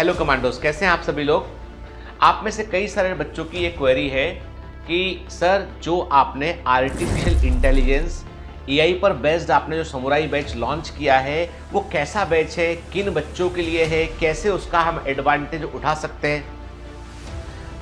Hello commandos, कैसे हैं आप सभी लोग। आप में से कई सारे बच्चों की ये क्वेरी है कि सर जो आपने आर्टिफिशियल इंटेलिजेंस एआई पर बेस्ड आपने जो समुराई बैच लॉन्च किया है वो कैसा बैच है, किन बच्चों के लिए है, कैसे उसका हम एडवांटेज उठा सकते हैं।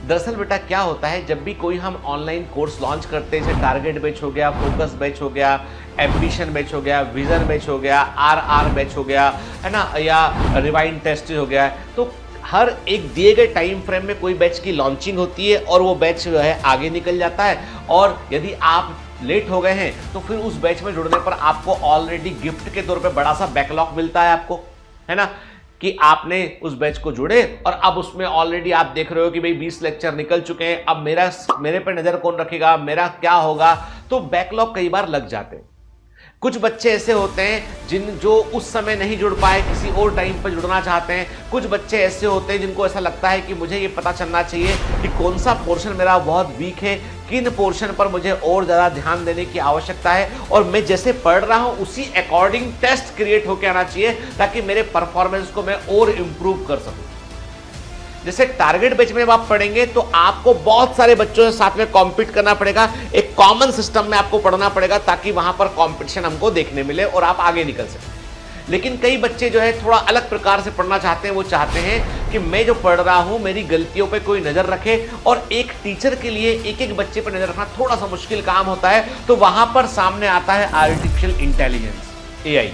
दरअसल बेटा क्या होता है, जब भी कोई हम ऑनलाइन कोर्स लॉन्च करते हैं, जैसे टारगेट बैच हो गया, फोकस बैच हो गया, एम्बिशन बैच हो गया, विजन बैच हो गया, आरआर बैच हो गया, है ना, या रिवाइंड टेस्ट हो गया, तो हर एक दिए गए टाइम फ्रेम में कोई बैच की लॉन्चिंग होती है और वो बैच जो है आगे निकल जाता है। और यदि आप लेट हो गए हैं तो फिर उस बैच में जुड़ने पर आपको ऑलरेडी गिफ्ट के तौर पे बड़ा सा बैकलॉग मिलता है आपको, है ना, कि आपने उस बैच को जुड़े और अब उसमें ऑलरेडी आप देख रहे हो कि भाई 20 लेक्चर निकल चुके हैं, अब मेरे पे नजर कौन रखेगा, मेरा क्या होगा, तो बैकलॉग कई बार लग जाते हैं। कुछ बच्चे ऐसे होते हैं जो उस समय नहीं जुड़ पाए, किसी और टाइम पर जुड़ना चाहते हैं। कुछ बच्चे ऐसे होते हैं जिनको ऐसा लगता है कि मुझे ये पता चलना चाहिए कि कौन सा पोर्शन मेरा बहुत वीक है, किन पोर्शन पर मुझे और ज़्यादा ध्यान देने की आवश्यकता है, और मैं जैसे पढ़ रहा हूं उसी अकॉर्डिंग टेस्ट क्रिएट होकर आना चाहिए ताकि मेरे परफॉर्मेंस को मैं और इंप्रूव कर सकूं। जैसे टारगेट बैच में जब आप पढ़ेंगे तो आपको बहुत सारे बच्चों से साथ में कॉम्पीट करना पड़ेगा, एक कॉमन सिस्टम में आपको पढ़ना पड़ेगा ताकि वहां पर कंपटीशन हमको देखने मिले और आप आगे निकल सकें। लेकिन कई बच्चे जो है थोड़ा अलग प्रकार से पढ़ना चाहते हैं। वो चाहते हैं कि मैं जो पढ़ रहा हूं मेरी गलतियों पे कोई नजर रखे, और एक टीचर के लिए एक एक बच्चे पर नजर रखना थोड़ा सा मुश्किल काम होता है। तो वहां पर सामने आता है आर्टिफिशियल इंटेलिजेंस, एआई।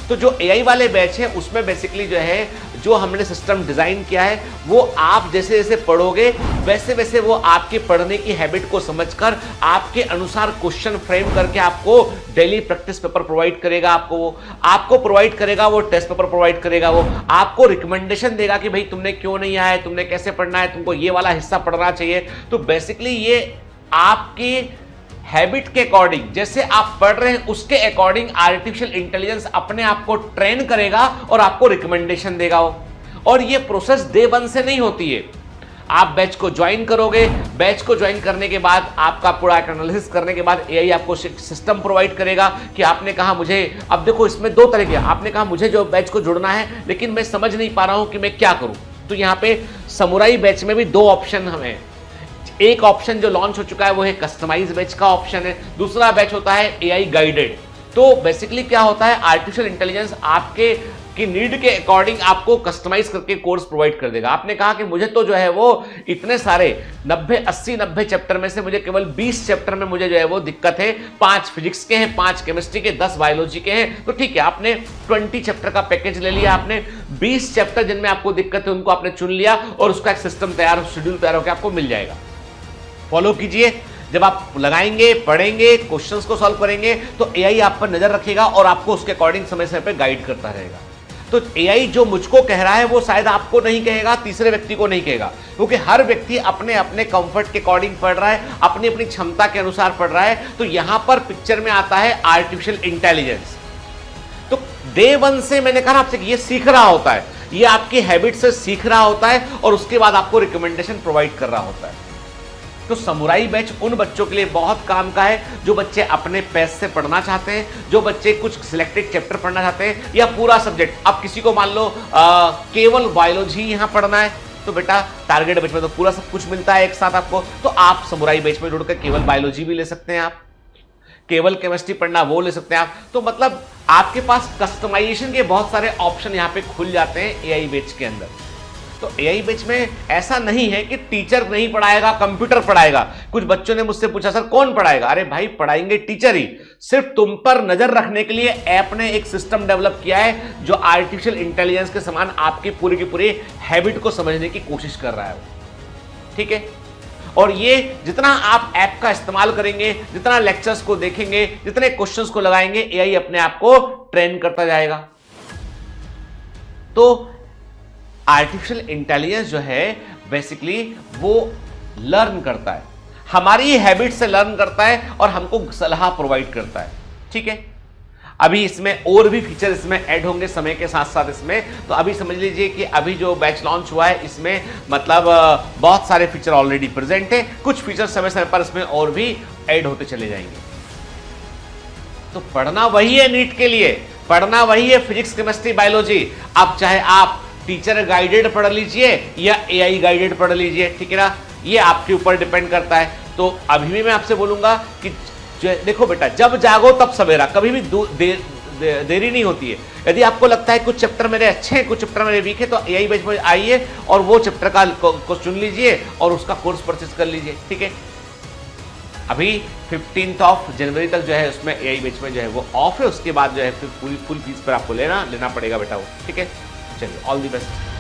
तो जो एआई वाले बैच है उसमें बेसिकली जो है जो हमने सिस्टम डिजाइन किया है वो आप जैसे जैसे पढ़ोगे वैसे वैसे वो आपके पढ़ने की हैबिट को समझकर आपके अनुसार क्वेश्चन फ्रेम करके आपको डेली प्रैक्टिस पेपर प्रोवाइड करेगा। आपको प्रोवाइड करेगा, वो टेस्ट पेपर प्रोवाइड करेगा, वो आपको रिकमेंडेशन देगा कि भाई तुमने क्यों नहीं आया, तुमने कैसे पढ़ना है, तुमको ये वाला हिस्सा पढ़ना चाहिए। तो बेसिकली ये आपकी हैबिट के अकॉर्डिंग, जैसे आप पढ़ रहे हैं उसके अकॉर्डिंग आर्टिफिशियल इंटेलिजेंस अपने आप को ट्रेन करेगा और आपको रिकमेंडेशन देगा। और ये प्रोसेस डे 1 से नहीं होती है। आप बैच को ज्वाइन करोगे, बैच को ज्वाइन करने के बाद आपका पूरा एनालिसिस करने के बाद एआई आपको सिस्टम प्रोवाइड करेगा कि आपने कहा मुझे, अब देखो इसमें दो तरह के, आपने कहा मुझे जो बैच को जुड़ना है लेकिन मैं समझ नहीं पा रहा हूं कि मैं क्या करूं। तो यहां पे समुराई बैच में भी दो ऑप्शन हमें, एक ऑप्शन जो लॉन्च हो चुका है वो है कस्टमाइज बैच का ऑप्शन है, दूसरा बैच होता है एआई गाइडेड। तो बेसिकली क्या होता है, आर्टिफिशियल इंटेलिजेंस आपके की नीड के अकॉर्डिंग आपको कस्टमाइज करके कोर्स प्रोवाइड कर देगा। आपने कहा कि मुझे तो जो है वो इतने सारे 80-90 चैप्टर में से मुझे केवल 20 चैप्टर में मुझे जो है वो दिक्कत है, 5 फिजिक्स के हैं, 5 केमिस्ट्री के, 10 बायोलॉजी के हैं। तो ठीक है, आपने 20 चैप्टर का पैकेज ले लिया, आपने 20 चैप्टर जिनमें आपको दिक्कत है उनको आपने चुन लिया और उसका एक सिस्टम तैयार, शेड्यूल तैयार होकर आपको मिल जाएगा। फॉलो कीजिए, जब आप लगाएंगे, पढ़ेंगे, क्वेश्चंस को सॉल्व करेंगे तो एआई आप पर नजर रखेगा और आपको उसके अकॉर्डिंग समय समय पे गाइड करता रहेगा। तो एआई जो मुझको कह रहा है वो शायद आपको नहीं कहेगा, तीसरे व्यक्ति को नहीं कहेगा, क्योंकि हर व्यक्ति अपने अपने कंफर्ट के अकॉर्डिंग पढ़ रहा है, अपनी अपनी क्षमता के अनुसार पढ़ रहा है। तो यहां पर पिक्चर में आता है आर्टिफिशियल इंटेलिजेंस। तो डे 1 से मैंने कहा आपसे कि ये सीख रहा होता है, ये आपकी हैबिट से सीख रहा होता है और उसके बाद आपको रिकमेंडेशन प्रोवाइड कर रहा होता है। तो समुराई बैच उन बच्चों के लिए बहुत काम का है जो बच्चे अपने पेस से पढ़ना चाहते हैं, जो बच्चे कुछ सिलेक्टेड चैप्टर पढ़ना चाहते हैं या पूरा सब्जेक्ट। अब किसी को मान लो केवल बायोलॉजी यहां पढ़ना है तो बेटा टारगेट बैच में तो पूरा सब कुछ मिलता है एक साथ आपको, तो आप समुराई बैच में जुड़कर केवल बायोलॉजी भी ले सकते हैं, आप केवल केमिस्ट्री पढ़ना वो ले सकते हैं आप। तो मतलब आपके पास कस्टमाइजेशन के बहुत सारे ऑप्शन यहां पे खुल जाते हैं एआई बैच के अंदर। तो एआई बैच में ऐसा नहीं है कि टीचर नहीं पढ़ाएगा, कंप्यूटर पढ़ाएगा। कुछ बच्चों ने मुझसे पूछा सर कौन पढ़ाएगा, अरे भाई पढ़ाएंगे टीचर ही। सिर्फ तुम पर नजर रखने के लिए ऐप ने एक सिस्टम डेवलप किया है जो आर्टिफिशियल इंटेलिजेंस के समान आपकी पूरी की पूरी हैबिट को समझने की कोशिश कर रहा है, ठीक है। और ये जितना आप ऐप का इस्तेमाल करेंगे, जितना लेक्चर्स को देखेंगे, जितने क्वेश्चंस को लगाएंगे, एआई अपने आप को ट्रेन करता जाएगा। तो आर्टिफिशियल इंटेलिजेंस जो है बेसिकली वो लर्न करता है, हमारी हैबिट से लर्न करता है और हमको सलाह प्रोवाइड करता है, ठीक है। अभी इसमें और भी फीचर इसमें ऐड होंगे समय के साथ साथ इसमें। तो अभी समझ लीजिए कि अभी जो बैच लॉन्च हुआ है इसमें मतलब बहुत सारे फीचर ऑलरेडी प्रेजेंट है, कुछ फीचर समय समय पर इसमें और भी ऐड होते चले जाएंगे। तो पढ़ना वही है नीट के लिए, पढ़ना वही है फिजिक्स, केमिस्ट्री, बायोलॉजी। अब चाहे आप टीचर गाइडेड पढ़ लीजिए या एआई गाइडेड पढ़ लीजिए, ठीक है ना, ये आपके ऊपर डिपेंड करता है। तो अभी भी मैं आपसे बोलूंगा कि देखो बेटा, जब जागो तब सवेरा, कभी भी देरी नहीं होती है। यदि आपको लगता है कुछ चैप्टर मेरे अच्छे हैं, कुछ चैप्टर मेरे वीक है, तो एआई बैच में आइए और वो चैप्टर को चुन लीजिए और उसका कोर्स परचेस कर लीजिए, ठीक है। अभी 15 जनवरी तक जो है उसमें एआई बैच में जो है वो ऑफ है, उसके बाद जो है फिर पूरी फुल फीस पर आपको लेना पड़ेगा बेटा वो, ठीक है। चलिए, ऑल दी बेस्ट।